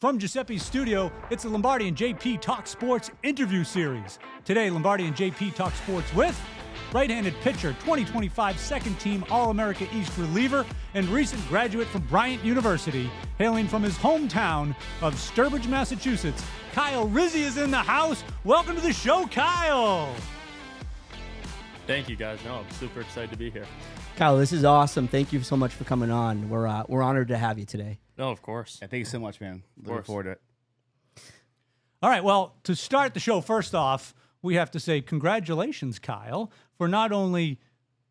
From Giuseppe's studio, it's the Lombardi and JP Talk Sports interview series. Today, Lombardi and JP Talk Sports with right-handed pitcher, 2025 second-team All-America East reliever, and recent graduate from Bryant University, hailing from his hometown of Sturbridge, Massachusetts. Kyle Rizy is in the house. Welcome to the show, Kyle. Thank you, guys. No, I'm super excited to be here. Kyle, this is awesome. Thank you so much for coming on. We're honored to have you today. No, of course. Yeah, thank you so much, man. Looking forward to it. All right, well, to start the show, first off, we have to say congratulations, Kyle, for not only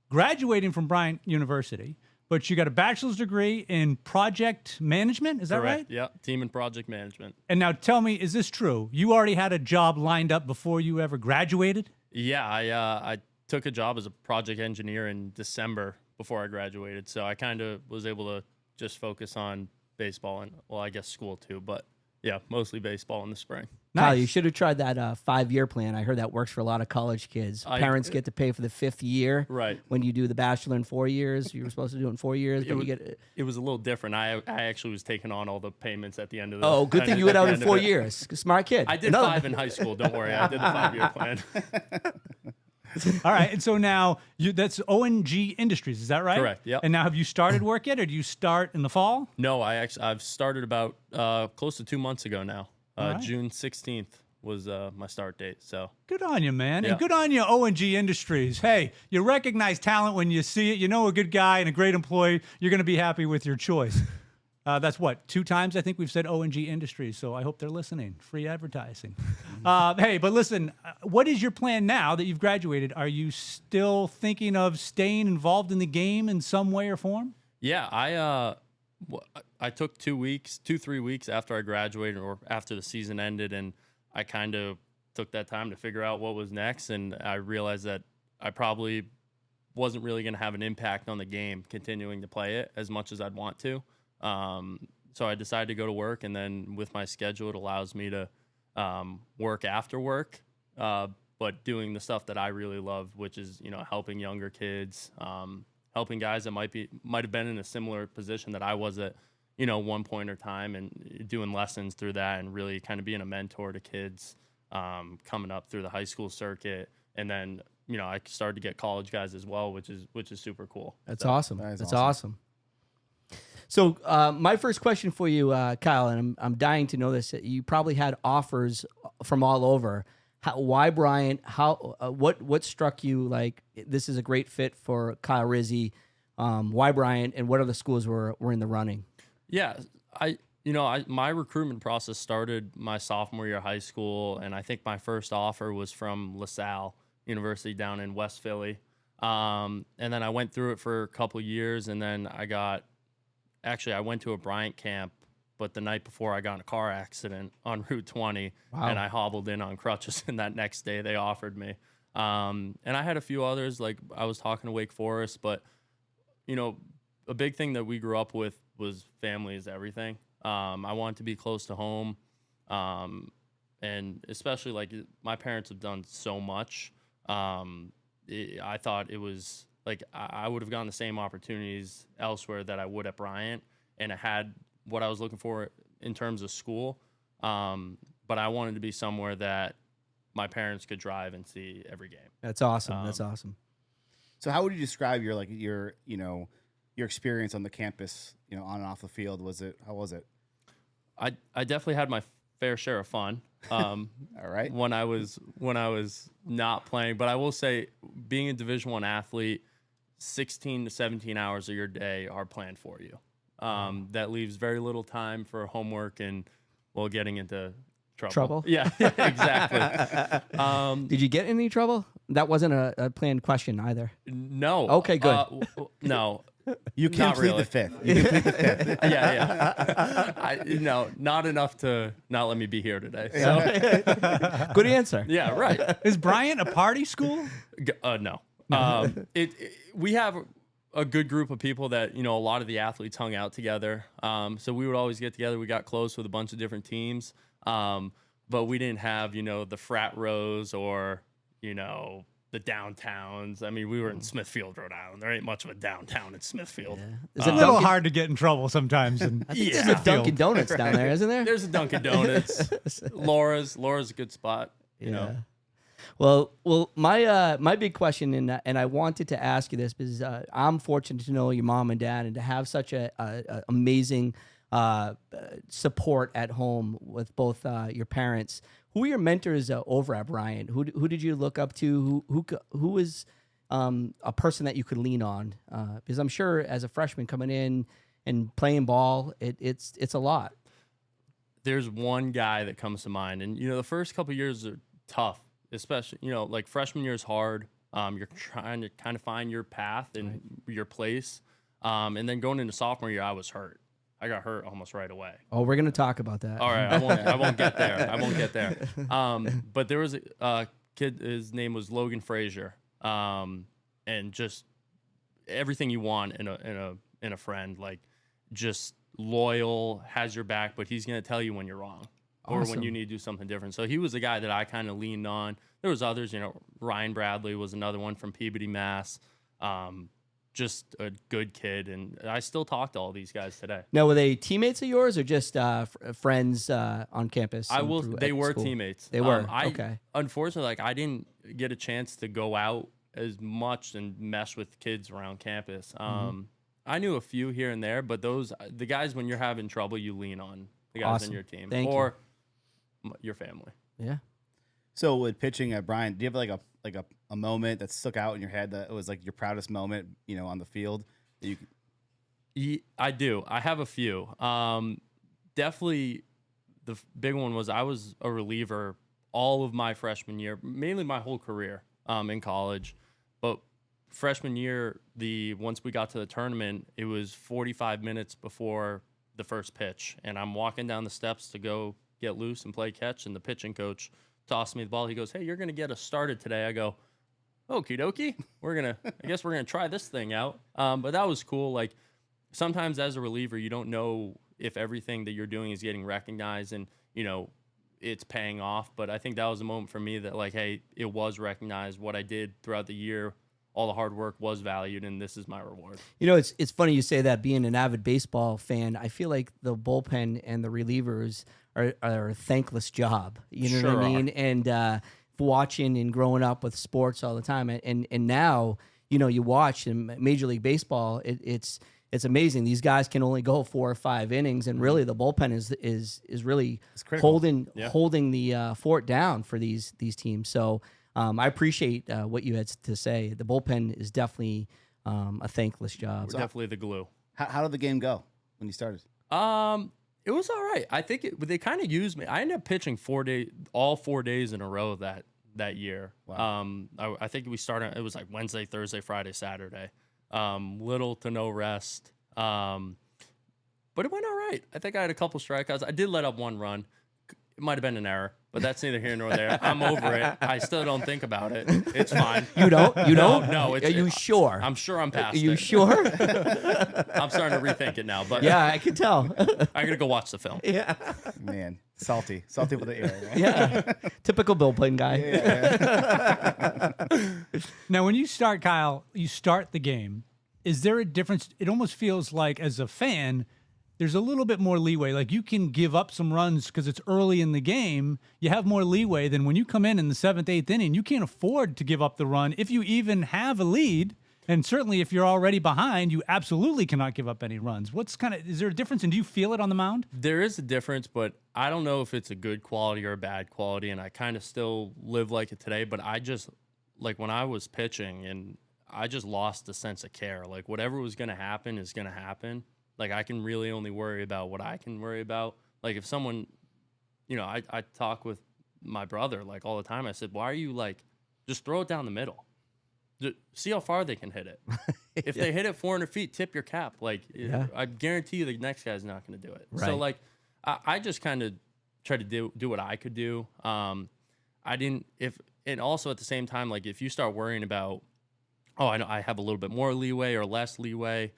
graduating from Bryant University, but you got a bachelor's degree in project management. Is that Correct. right? Yeah, team and project management. And now tell me, is this true? You already had a job lined up before you ever graduated? Yeah, I took a job as a project engineer in December before I graduated, so I kind of was able to just focus on baseball and, well, I guess school too, but yeah, mostly baseball in the spring. Kyle, Nice. you should have tried that 5-year plan. I heard that works for a lot of college kids. Parents get to pay for the 5th year. Right. When you do the bachelor in 4 years, you were supposed to do it in 4 years. But It was a little different. I actually was taking on all the payments at the end of the. Oh, good thing you went out in 4 years. years. Smart kid. I did 5 in high school. Don't worry, I did the 5-year plan. All right, and so now that's ONG Industries, is that right? Correct, yep. And now have you started work yet, or do you start in the fall? No, I've started about close to 2 months ago now. All right. June 16th was my start date. So Good on you, man. Yeah. And good on you, ONG Industries. Hey, you recognize talent when you see it. You know a good guy and a great employee. You're going to be happy with your choice. That's what, 2 times I think we've said ONG Industries, so I hope they're listening. Free advertising. Hey, but listen, what is your plan now that you've graduated? Are you still thinking of staying involved in the game in some way or form? yeah, I took 3 weeks after I graduated or after the season ended, and I kind of took that time to figure out what was next, and I realized that I probably wasn't really going to have an impact on the game continuing to play it as much as I'd want to. So I decided to go to work, and then with my schedule, it allows me to work after work, but doing the stuff that I really love, which is, helping younger kids, helping guys that might have been in a similar position that I was at, one point or time, and doing lessons through that, and really kind of being a mentor to kids coming up through the high school circuit, and then I started to get college guys as well, which is super cool. That's So, awesome. That is That's awesome. So my first question for you, Kyle, and I'm dying to know this. You probably had offers from all over. Why Bryant? What struck you like this is a great fit for Kyle Rizy? Why Bryant? And what other schools were in the running? Yeah, my recruitment process started my sophomore year of high school, and I think my first offer was from LaSalle University down in West Philly. And then I went through it for a couple years, and then I went to a Bryant camp, but the night before I got in a car accident on Route 20, and I hobbled in on crutches, and that next day they offered me. And I had a few others, like I was talking to Wake Forest, but, a big thing that we grew up with was family is everything. I wanted to be close to home, and especially like my parents have done so much. I thought it was like I would have gotten the same opportunities elsewhere that I would at Bryant, and it had what I was looking for in terms of school. But I wanted to be somewhere that my parents could drive and see every game. That's awesome. That's awesome. So, how would you describe your experience on the campus? On and off the field. How was it? I definitely had my fair share of fun. All right. When I was not playing, but I will say, being a Division I athlete, 16 to 17 hours of your day are planned for you. That leaves very little time for homework and, getting into trouble. Yeah, exactly. Did you get in any trouble? That wasn't a planned question either. No. Okay, good. No. You can Not plead really. the fifth. You can plead the fifth. Yeah. Not enough to not let me be here today. So, Good answer. yeah, right. Is Bryant a party school? No. We have a good group of people that, a lot of the athletes hung out together. So we would always get together. We got close with a bunch of different teams. But we didn't have, the frat rows or, the the downtowns. I mean, we were in Smithfield, Rhode Island. There ain't much of a downtown in Smithfield. Is It's it a little Dunkin'? hard to get in trouble sometimes. And I think there's a Dunkin' Donuts down there, isn't there? There's a Dunkin' Donuts. Laura's a good spot. You know. Well, my big question, and I wanted to ask you this because I'm fortunate to know your mom and dad and to have such a amazing support at home with both your parents. Who were your mentors over at Bryant? Who did you look up to? Who was a person that you could lean on? Because I'm sure as a freshman coming in and playing ball, it's a lot. There's one guy that comes to mind, and the first couple of years are tough, especially like freshman year is hard. You're trying to kind of find your path and your place, and then going into sophomore year, I was hurt. I got hurt almost right away. Oh, we're gonna talk about that. All right, I won't get there. I won't get there. But there was a kid. His name was Logan Frazier, and just everything you want in a friend, like just loyal, has your back, but he's gonna tell you when you're wrong or when you need to do something different. So he was a guy that I kind of leaned on. There was others, Ryan Bradley was another one from Peabody, Mass. Just a good kid, and I still talk to all these guys today. Now, were they teammates of yours or just friends on campus? They were school? teammates. They were. Okay. Unfortunately, I didn't get a chance to go out as much and mesh with kids around campus. I knew a few here and there, but the guys, when you're having trouble, you lean on the guys Awesome. in your team Thank your family. Yeah. So with pitching at Bryant, do you have a moment that stuck out in your head that was like your proudest moment, on the field? That I do. I have a few. Definitely the big one was I was a reliever all of my freshman year, mainly my whole career in college. But freshman year, once we got to the tournament, it was 45 minutes before the first pitch. And I'm walking down the steps to go get loose and play catch, and the pitching coach tossed me the ball. He goes, "Hey, you're going to get us started today." I go, "Okie dokie. I guess we're going to try this thing out." But that was cool. Like sometimes as a reliever, you don't know if everything that you're doing is getting recognized and, it's paying off. But I think that was a moment for me that like, hey, it was recognized. What I did throughout the year, all the hard work was valued, and this is my reward. It's funny you say that. Being an avid baseball fan, I feel like the bullpen and the relievers are a thankless job. You know Sure what I mean? are. And watching and growing up with sports all the time, and now you watch in Major League Baseball. It's amazing. These guys can only go 4 or 5 innings, and really the bullpen is really holding the fort down for these teams. So. I appreciate what you had to say. The bullpen is definitely a thankless job. We're definitely the glue. how did the game go when you started? It was all right. I think they kind of used me. I ended up pitching all 4 days in a row that year. Wow. I think we started. It was like Wednesday, Thursday, Friday, Saturday. Little to no rest. But it went all right. I think I had a couple strikeouts. I did let up 1 run. It might have been an error, but that's neither here nor there. I'm over it. I still don't think about it. It's fine. You don't? You don't? No. Are you sure? I'm sure I'm past Are you it. sure? I'm starting to rethink it now, but Yeah, I can tell. I gotta go watch the film. Yeah. Man, salty with the air. Right? Yeah. Typical bullpen guy. Now, when you start, Kyle, you start the game. Is there a difference? It almost feels like as a fan, there's a little bit more leeway. Like you can give up some runs because it's early in the game. You have more leeway than when you come in the 7th, 8th inning. You can't afford to give up the run if you even have a lead. And certainly if you're already behind, you absolutely cannot give up any runs. Is there a difference? And do you feel it on the mound? There is a difference, but I don't know if it's a good quality or a bad quality. And I kind of still live like it today. But I just, like when I was pitching, and I just lost the sense of care. Like whatever was going to happen is going to happen. Like, I can really only worry about what I can worry about. Like, if someone, I talk with my brother, like, all the time. I said, why are you, like, just throw it down the middle. See how far they can hit it. If they hit it 400 feet, tip your cap. Like, I guarantee you the next guy's not going to do it. Right. So, like, I just kind of tried to do what I could do. And also at the same time, like, if you start worrying about, I know I have a little bit more leeway or less leeway,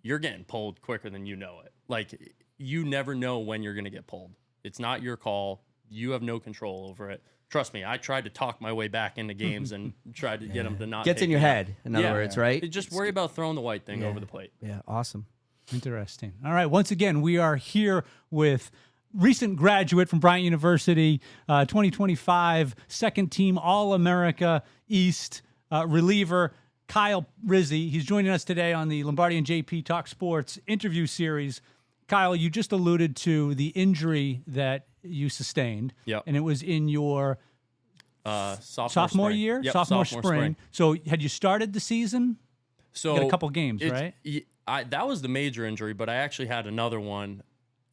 you're getting pulled quicker than you know it. Like, you never know when you're going to get pulled. It's not your call. you have no control over it. Trust me, I tried to talk my way back into games and tried to get them to not Gets take in your me out. head, in other words, right? Just worry about throwing the white thing Yeah. over the plate. Yeah, awesome. Interesting. All right. Once again, we are here with recent graduate from Bryant University, 2025 second team All-America East reliever, Kyle Rizy. He's joining us today on the Lombardi and JP Talk Sports interview series. Kyle, you just alluded to the injury that you sustained. Yep. And it was in your sophomore spring. year? Yep, sophomore spring. So had you started the season? So You got a couple games, right? That was the major injury, but I actually had another one.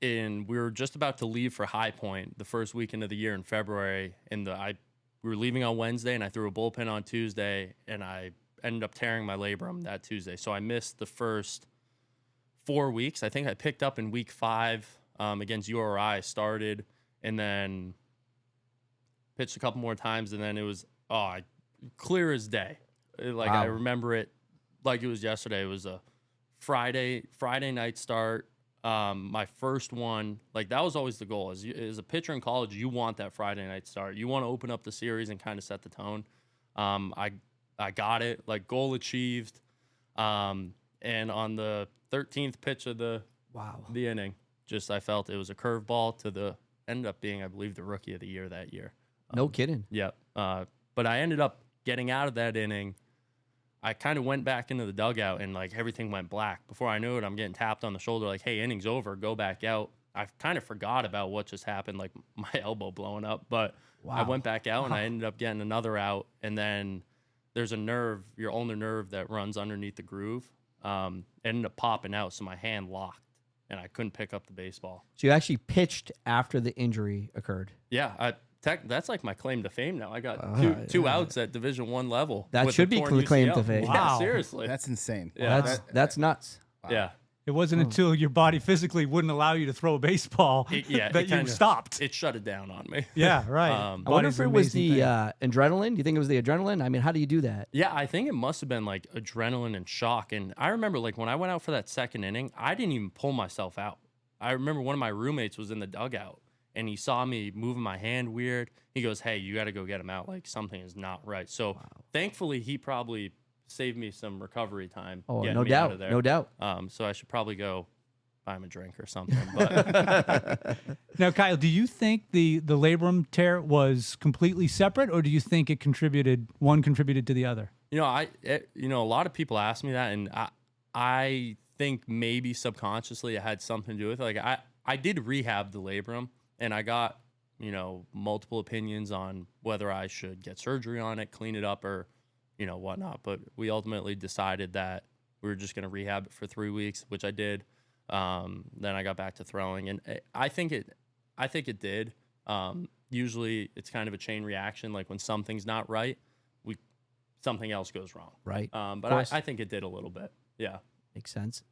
We were just about to leave for High Point the first weekend of the year in February, and we were leaving on Wednesday, and I threw a bullpen on Tuesday, and I ended up tearing my labrum that Tuesday. So I missed the first 4 weeks. I think I picked up in week 5 against URI, started, and then pitched a couple more times, and then it was clear as day. Like Wow. I remember it like it was yesterday. It was a Friday night start. My first one, like that was always the goal. As a pitcher in college, you want that Friday night start. You want to open up the series and kind of set the tone. I got it, like goal achieved. And on the 13th pitch of the inning, I felt it was a curveball ended up being, I believe, the rookie of the year that year. No kidding. Yep. But I ended up getting out of that inning. I kind of went back into the dugout and like everything went black. Before I knew it, I'm getting tapped on the shoulder like, hey, inning's over, go back out. I kind of forgot about what just happened, like my elbow blowing up. But I went back out and I ended up getting another out. And then there's a nerve, your ulnar nerve that runs underneath the groove. Ended up popping out, so my hand locked and I couldn't pick up the baseball. So you actually pitched after the injury occurred. Yeah, that's like my claim to fame now. I got two outs at Division I level. That with should a be torn claim UCL. to fame. Yeah, Wow. seriously. That's insane. Yeah. That's nuts. Yeah. It wasn't until your body physically wouldn't allow you to throw a baseball that you kinda- stopped. It shut it down on me. Yeah, right. I wonder Body's if it an was amazing the thing. adrenaline. Do you think it was the adrenaline? I mean, how do you do that? Yeah, I think it must have been like adrenaline and shock. And I remember like when I went out for that second inning, I didn't even pull myself out. I remember one of my roommates was in the dugout and he saw me moving my hand weird. He goes, hey, you got to go get him out. Like something is not right. So thankfully he probably saved me some recovery time. Oh, getting no me out doubt. of there. No doubt. So I should probably go buy him a drink or something. But Now, Kyle, do you think the labrum tear was completely separate, or do you think one contributed to the other? a lot of people ask me that, and I think maybe subconsciously it had something to do with it. Like I did rehab the labrum, and I got multiple opinions on whether I should get surgery on it, clean it up, or whatnot. But we ultimately decided that we were just going to rehab it for 3 weeks, which I did. Then I got back to throwing, and I think it did. Usually it's kind of a chain reaction. Like when something's not right, something else goes wrong. Right. But I think it did a little bit. Yeah. Makes sense.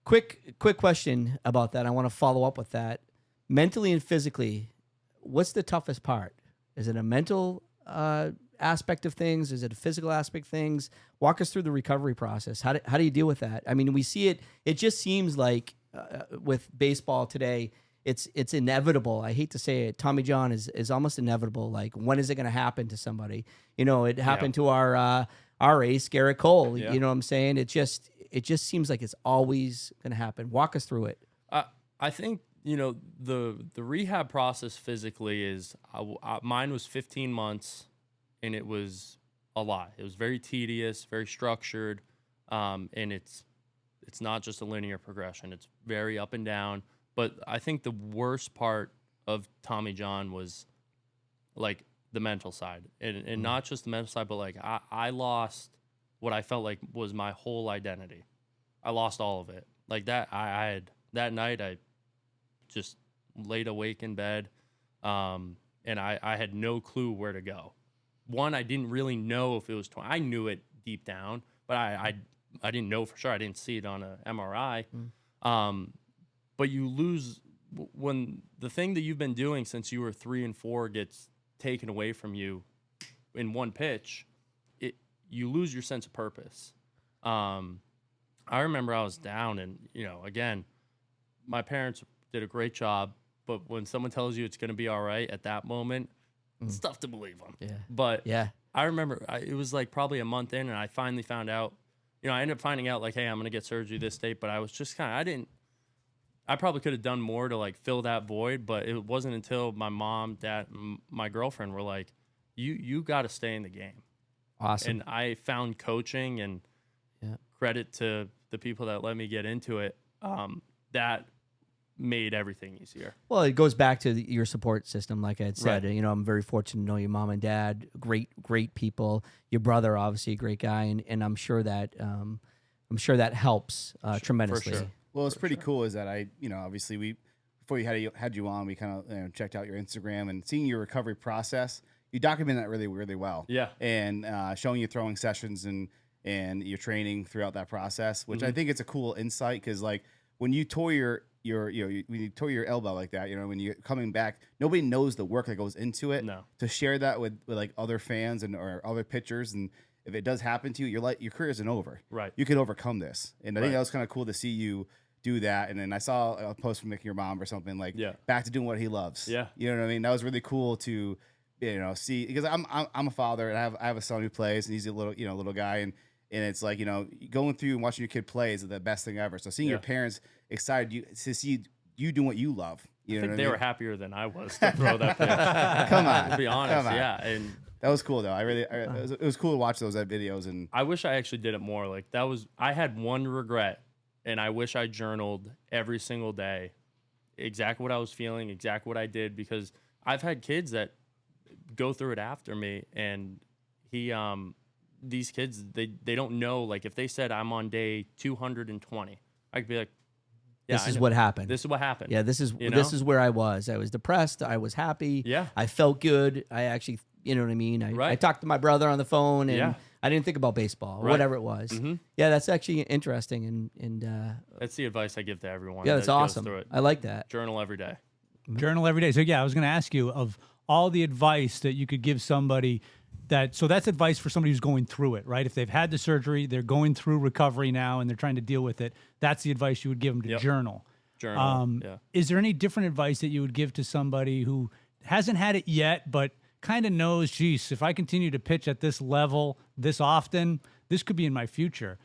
Quick question about that. I want to follow up with that. Mentally and physically, what's the toughest part? Is it a mental aspect of things? Is it a physical aspect of things? Walk us through the recovery process. How do you deal with that? I mean, we see it. It just seems like with baseball today, it's inevitable. I hate to say it. Tommy John is almost inevitable. Like, when is it going to happen to somebody? It happened to our ace, Garrett Cole. Yeah. You know what I'm saying? It just seems like it's always going to happen. Walk us through it. I think the rehab process physically is mine was 15 months, and it was a lot. It was very tedious, very structured, and it's not just a linear progression. It's very up and down. But I think the worst part of Tommy John was like the mental side, and not just the mental side, but like I lost what I felt like was my whole identity. I lost all of it. Like that, I had that night. I just laid awake in bed, and I had no clue where to go. One, I didn't really know if it was. I knew it deep down, but I didn't know for sure. I didn't see it on an MRI. But you lose when the thing that you've been doing since you were 3 and 4 gets taken away from you in one pitch. You lose your sense of purpose. I remember I was down, and again, my parents did a great job. But when someone tells you it's going to be all right at that moment, it's tough to believe them. Yeah. But Yeah. I remember it was like probably a month in, and I finally found out, I ended up finding out like, hey, I'm going to get surgery this date. But I was just I probably could have done more to like fill that void. But it wasn't until my mom, dad, my girlfriend were like, you got to stay in the game. Awesome. And I found coaching, and credit to the people that let me get into it. That made everything easier. Well, it goes back to your support system, like I had said. Right. I'm very fortunate to know your mom and dad, great people. Your brother, obviously, a great guy, and I'm sure that helps tremendously. sure. Well, it's pretty cool is that obviously before you had you on, we kind of checked out your Instagram and seeing your recovery process. You document that really, really well. Yeah. And showing you throwing sessions and your training throughout that process, which I think it's a cool insight because like when you tore when you tore your elbow like that, when you're coming back, nobody knows the work that goes into it. No. To share that with like other fans or other pitchers, and if it does happen to you, your career isn't over. Right. You can overcome this, and I think Right. that was kind of cool to see you do that. And then I saw a post from your mom or something like, back to doing what he loves. Yeah. You know what I mean? That was really cool to see, because I'm a father and I have a son who plays, and he's a little guy, and it's like going through and watching your kid play is the best thing ever. So seeing your parents excited to see you doing what you love. I think they were happier than I was to throw that pitch. Come on, to be honest, come on. yeah. And That was cool though. It was cool to watch those videos, and I wish I actually did it more. Like I had one regret, and I wish I journaled every single day, exactly what I was feeling, exactly what I did, because I've had kids that go through it after me, and these kids they don't know. Like if they said I'm on day 220, I could be like, yeah, this is what happened. This is what happened. Yeah, this is where I was. I was depressed. I was happy. Yeah. I felt good. I actually, you know what I mean? I talked to my brother on the phone, and I didn't think about baseball or whatever it was. Mm-hmm. Yeah, that's actually interesting. And that's the advice I give to everyone. yeah, that's that goes awesome. through it. I like that. Journal every day. Journal every day. So yeah, I was going to ask you of all the advice that you could give somebody so that's advice for somebody who's going through it, right? If they've had the surgery, they're going through recovery now, and they're trying to deal with it. That's the advice you would give them to journal. Journal. Is there any different advice that you would give to somebody who hasn't had it yet, but kind of knows, geez, if I continue to pitch at this level this often, this could be in my future?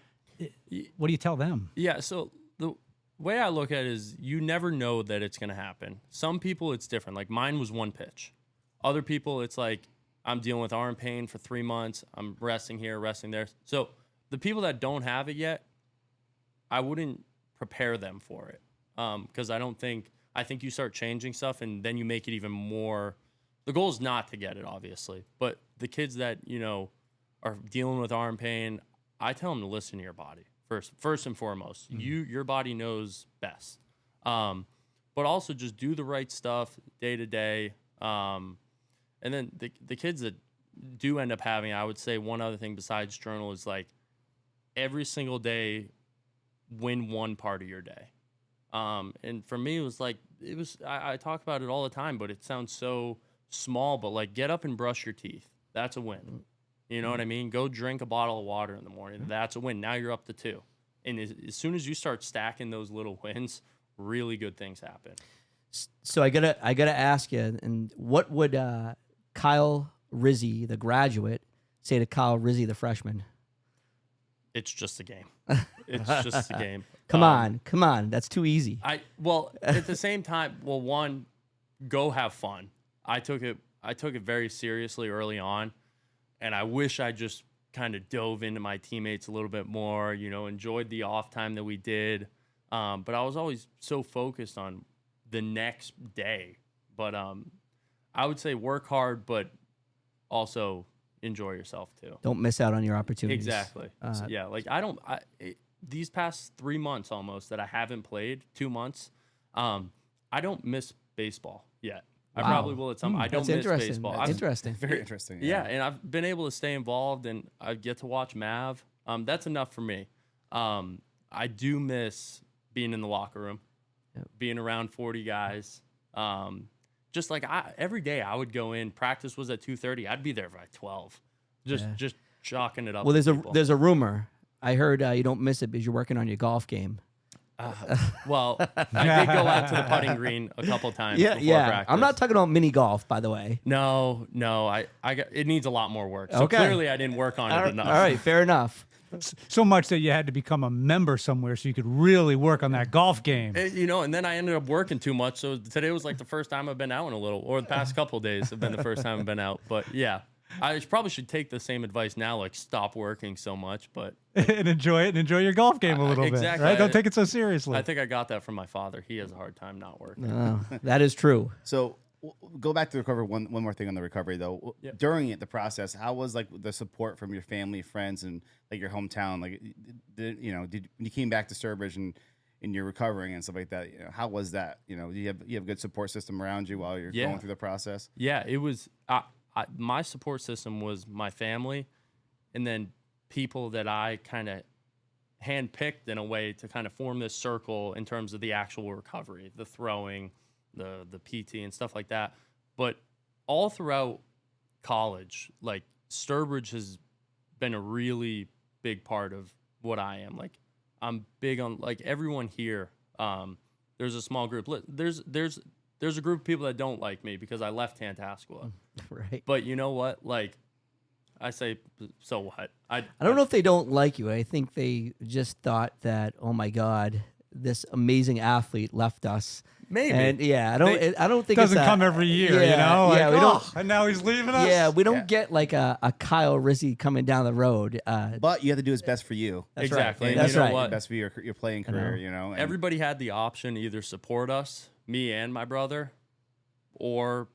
What do you tell them? Yeah, so the way I look at it is you never know that it's going to happen. Some people, it's different. Like mine was one pitch. Other people, it's like I'm dealing with arm pain for 3 months. I'm resting here, resting there. So the people that don't have it yet, I wouldn't prepare them for it. Because I think you start changing stuff, and then you make it even more. The goal is not to get it, obviously, but the kids that are dealing with arm pain, I tell them to listen to your body first and foremost. Mm-hmm. Your body knows best, but also just do the right stuff day to day. And then the kids that do end up having, I would say one other thing besides journal is like every single day, win one part of your day. And for me, I talk about it all the time, but it sounds so small, but like get up and brush your teeth. That's a win. You know what I mean? Go drink a bottle of water in the morning. That's a win. Now you're up to 2. And as soon as you start stacking those little wins, really good things happen. So I gotta ask you, and what would Kyle Rizy, the graduate, say to Kyle Rizy, the freshman? It's just a game. It's just a game. Come on. That's too easy. At the same time, one, go have fun. I took it very seriously early on, and I wish I just kind of dove into my teammates a little bit more, enjoyed the off time that we did. But I was always so focused on the next day. But I would say work hard, but also enjoy yourself too. Don't miss out on your opportunities. Exactly. These past 3 months almost that I haven't played, 2 months, I don't miss baseball yet. I probably will at some. I don't miss baseball. That's interesting. very interesting. Yeah, and I've been able to stay involved, and I get to watch Mav. That's enough for me. I do miss being in the locker room, being around 40 guys. Just like every day I would go in. Practice was at 2:30. I'd be there by 12. Just chalking it up. Well, there's a rumor. I heard you don't miss it because you're working on your golf game. Well, I did go out to the putting green a couple times. Yeah, before yeah. practice. I'm not talking about mini golf, by the way. No, I got, it needs a lot more work. So Okay. clearly I didn't work on it enough. All right, fair enough. So much that you had to become a member somewhere so you could really work on that golf game. And then I ended up working too much. So today was like the first time I've been out in a little, or the past couple of days have been the first time I've been out. But yeah, I probably should take the same advice now, like stop working so much. But And enjoy it and enjoy your golf game a little exactly. bit. Right? Don't take it so seriously. I think I got that from my father. He has a hard time not working. That is true. So go back to the recovery. One more thing on the recovery though. Yep. During it, the process, how was like the support from your family, friends, and like your hometown? Like, did when you came back to Sturbridge and you're recovering and stuff like that? How was that? Do you have a good support system around you while you're going through the process? Yeah, it was. My support system was my family, and then people that I kind of handpicked in a way to kind of form this circle in terms of the actual recovery, the throwing, the PT and stuff like that. But all throughout college, like Sturbridge has been a really big part of what I am. Like I'm big on like everyone here. There's a small group. There's a group of people that don't like me because I left Tantascwa. Right. But you know what? Like I say, so what? I don't know if they don't like you. I think they just thought that, oh my God, this amazing athlete left us. Maybe. And I don't think doesn't it's come every year, Yeah, Like, yeah, we don't. and now he's leaving us. Yeah, we don't get like a Kyle Rizy coming down the road. But you have to do what's best for you. That's exactly. right. And That's you know right. what? Best for your playing career. And Everybody had the option to either support us, me and my brother, or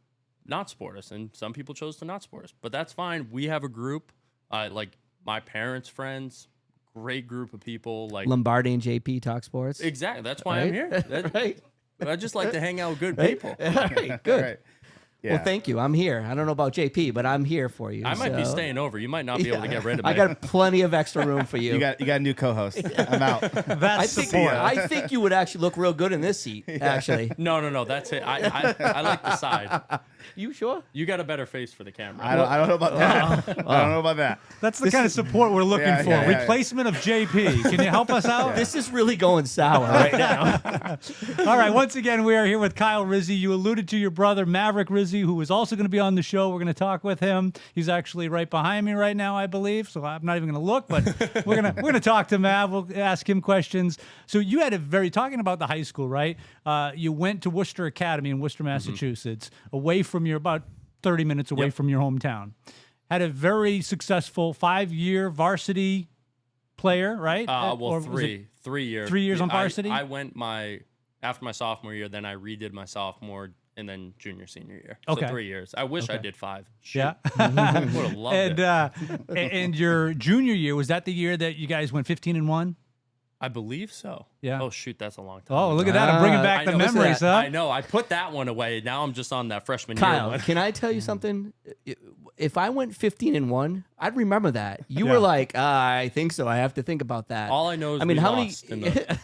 not support us. And some people chose to not support us. But that's fine. We have a group, like my parents' friends, great group of people. Like Lombardi and JP talk sports. Exactly. That's why I'm here. Right. I just like to hang out with good people. All right, good. Right. Yeah. Well, thank you. I'm here. I don't know about JP, but I'm here for you. I might be so- staying over. You might not be able to get rid of me. I got plenty of extra room for you. You got a new co-host. I'm out. That's support. I think you would actually look real good in this seat. Actually, No. That's it. I like the side. you sure? You got a better face for the camera. I don't know about that. I don't know about that. That's the kind of support we're looking Yeah, for. yeah, yeah. Replacement of JP. Can you help us out? This is really going sour right now. All right. Once again, we are here with Kyle Rizy. You alluded to your brother, Maverick Rizy, who is also going to be on the show. We're going to talk with him. He's actually right behind me right now, I believe. So I'm not even going to look, but we're gonna talk to Mav. We'll ask him questions. So you had talking about the high school, right? You went to Worcester Academy in Worcester, Massachusetts, away from about 30 minutes away from your hometown. Had a very successful 5-year varsity player, right? Well, Or was it 3 years. 3 years on varsity? I went after my sophomore year, then I redid my sophomore and then junior, senior year. Okay. So 3 years. I wish I did 5. Shoot. Yeah. I would have loved it. And your junior year, was that the year that you guys went 15-1? I believe so. Yeah. Oh, shoot, that's a long time. Oh, ago. look at that. I'm bringing I back the know. Listen to memories, that. huh? I know. I put that one away. Now I'm just on that freshman year Kyle, one. can I tell you something? If I went 15-1, I'd remember that. You Yeah. were like, I think so. I have to think about that. All I know is I mean, we how lost in many? the-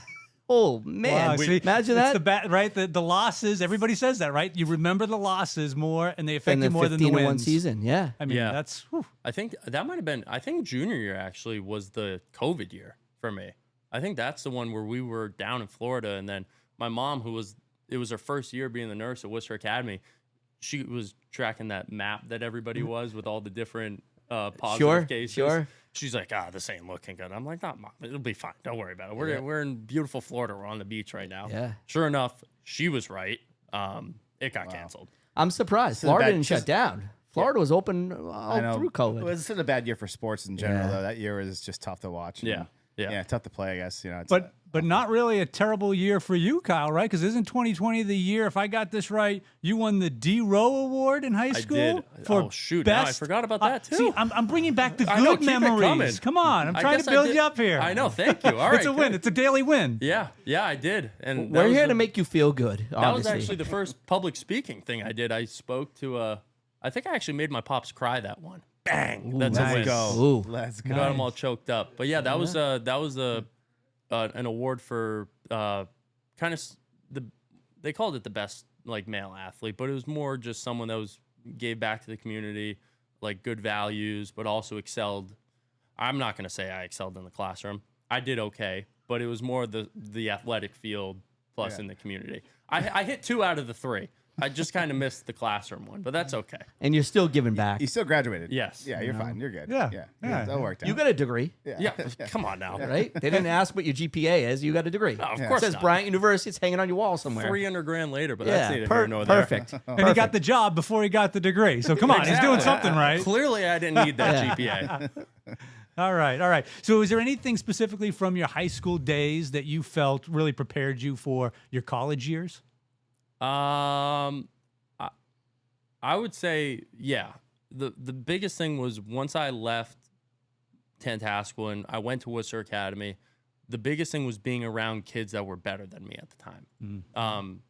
Oh man, Wow, see, imagine it's that. right? The losses, everybody says that, right? You remember the losses more and they affect And you the more than the 15-1 wins. season, yeah. I mean, Yeah. that's whew. I think that might have been. I think junior year actually was the COVID year for me. I think that's the one where we were down in Florida, and then my mom, it was her first year being the nurse at Worcester Academy. She was tracking that map that everybody was with all the different positive cases. Sure. She's like, this ain't looking good. I'm like, Mom, it'll be fine. Don't worry about it. We're in beautiful Florida. We're on the beach right now. Yeah. Sure enough, she was right. It got canceled. I'm surprised. is a Florida bad- didn't shut down. Florida was open all through COVID. It was such a bad year for sports in general, Yeah. though. That year was just tough to watch. and- Yeah. Yeah, tough to play, I guess. It's But not really a terrible year for you, Kyle, right? Because isn't 2020 the year, if I got this right, you won the D Rowe Award in high school? did. Oh, shoot. Now I forgot about that, too. See, I'm bringing back the I know, good keep it memories. coming. Come on. I'm I trying guess to I build did- you up here. I know. Thank you. All right. It's a win. good. It's a daily win. Yeah, I did. And We're that was here to make you feel good, That was obviously. actually the first public speaking thing I did. I spoke to I think I actually made my pops cry that one. Bang! That's a nice. win. go. Ooh. Let's go. Got them all choked up. But yeah, that was an award for kind of they called it the best like male athlete, but it was more just someone that gave back to the community, like good values, but also excelled. I'm not going to say I excelled in the classroom. I did okay, but it was more the athletic field plus in the community. I hit 2 out of the 3. I just kind of missed the classroom one, but that's okay. And you're still giving back. You still graduated. Yes. Yeah, you're fine. You're good. Yeah. Yeah. That worked out. You got a degree, Yeah, come on now. right? They didn't ask what your GPA is. You got a degree. No, of It course says not. Bryant University. It's hanging on your wall somewhere. $300,000 later, but Yeah, that's neither here nor there. perfect. And he got the job before he got the degree. So come on, he's doing something right. Clearly, I didn't need that GPA. All right. So is there anything specifically from your high school days that you felt really prepared you for your college years? I would say, yeah. The biggest thing was once I left Tantascwa, I went to Worcester Academy. The biggest thing was being around kids that were better than me at the time.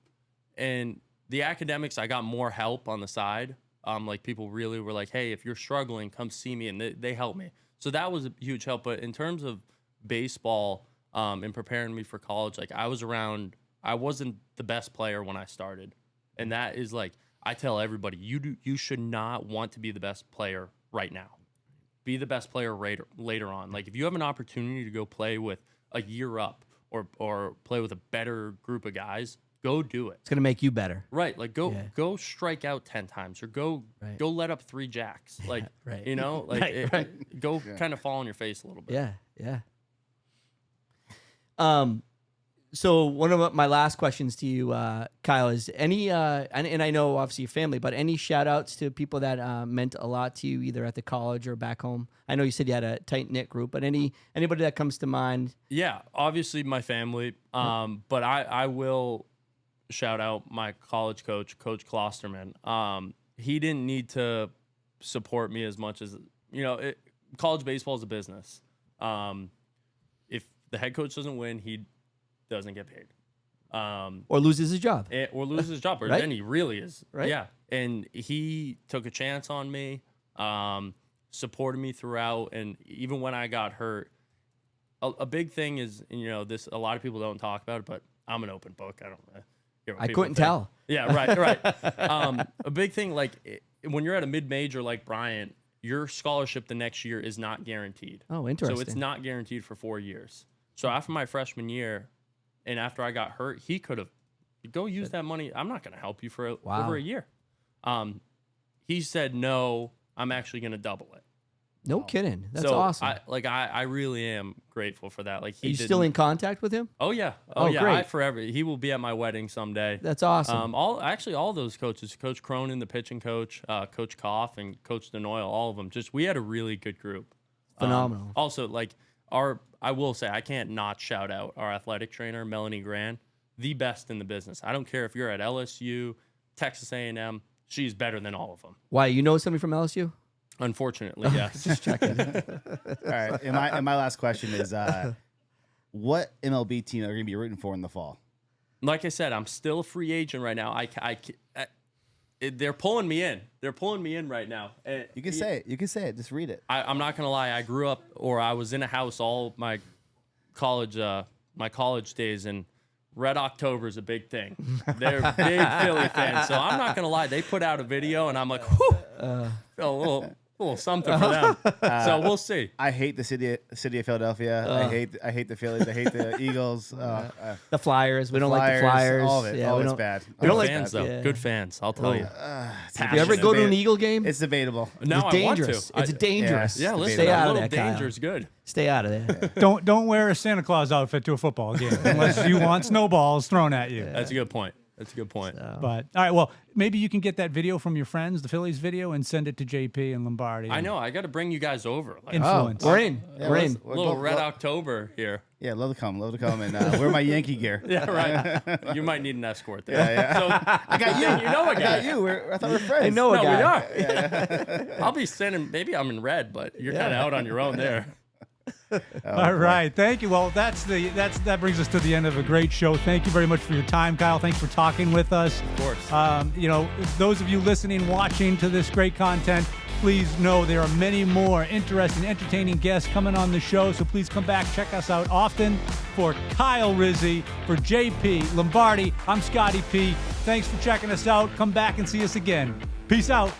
And the academics, I got more help on the side. Like people really were like, hey, if you're struggling, come see me. And they helped me. So that was a huge help. But in terms of baseball and preparing me for college, like I wasn't the best player when I started. And that is like, I tell everybody, you should not want to be the best player right now. Be the best player later on. Like if you have an opportunity to go play with a year up or play with a better group of guys, go do it. It's gonna make you better. Right. Like go strike out 10 times or go let up 3 jacks. Like Right. you know, like go kind of fall on your face a little bit. Yeah. So one of my last questions to you, Kyle, is any, and I know obviously your family, but any shout outs to people that meant a lot to you either at the college or back home? I know you said you had a tight knit group, but anybody that comes to mind? Yeah, obviously my family, but I will shout out my college coach, Coach Klosterman. He didn't need to support me as much as, college baseball is a business. If the head coach doesn't win, he doesn't get paid. Or loses his job. Or loses his job, or Right? then he really is. Right. Yeah. And he took a chance on me, supported me throughout, and even when I got hurt, a big thing is, this a lot of people don't talk about it, but I'm an open book. I don't hear what I people couldn't think. tell. Yeah, right. A big thing, like when you're at a mid-major like Bryant, your scholarship the next year is not guaranteed. Oh, interesting. So it's not guaranteed for 4 years. So after my freshman year, and after I got hurt, he could have go use that money. I'm not going to help you for over a year. He said, no, I'm actually going to double it. No kidding. That's so awesome. I really am grateful for that. Like Are you still in contact with him? Oh yeah. Oh, yeah. great. Forever. He will be at my wedding someday. That's awesome. All those coaches, Coach Cronin, the pitching coach, Coach Koff, and Coach Denoyle, all of them. We had a really good group. Phenomenal. Also, I will say, I can't not shout out our athletic trainer, Melanie Gran, the best in the business. I don't care if you're at LSU, Texas A&M, she's better than all of them. Why? You know somebody from LSU? Unfortunately, yes. Just checking. All right. And my last question is, what MLB team are you going to be rooting for in the fall? Like I said, I'm still a free agent right now. They're pulling me in. They're pulling me in right now. You can say it. You can say it. Just read it. I'm not gonna lie. I grew up, or I was in a house all my college days, and Red October is a big thing. They're big Philly fans, so I'm not gonna lie. They put out a video, and I'm like, whew, a little something for them. So we'll see. I hate the city of Philadelphia. I hate the Phillies. I hate the Eagles. The Flyers. We don't like the Flyers. All of it. Yeah, all we it's don't. bad. We don't Good like fans, though. yeah. Good fans. I'll tell you. You ever go to an Eagle game? It's debatable. No, It's I dangerous. want to. It's dangerous. Yeah, listen. Stay out a of little there, Kyle. danger is good. Stay out of there. Don't wear a Santa Claus outfit to a football game unless you want snowballs thrown at you. That's a good point. But all right, well, maybe you can get that video from your friends, the Phillies video, and send it to JP and Lombardi. I know. I got to bring you guys over. Like, Influence. We're in. We're in. little Red October here. Yeah, love to come, and wear my Yankee gear. Yeah, right. You might need an escort there. Yeah. So I got you. You know a guy. I got you. I thought we were friends. I know a No, guy. we are. I'll be sending. Maybe I'm in red, but you're kind of out on your own there. All right, thank you. Well, that brings us to the end of a great show. Thank you very much for your time, Kyle. Thanks for talking with us. Of course. Those of you listening, watching to this great content, please know there are many more interesting, entertaining guests coming on the show. So please come back, check us out often. For Kyle Rizy, for JP Lombardi, I'm Scotty P. Thanks for checking us out. Come back and see us again. Peace out.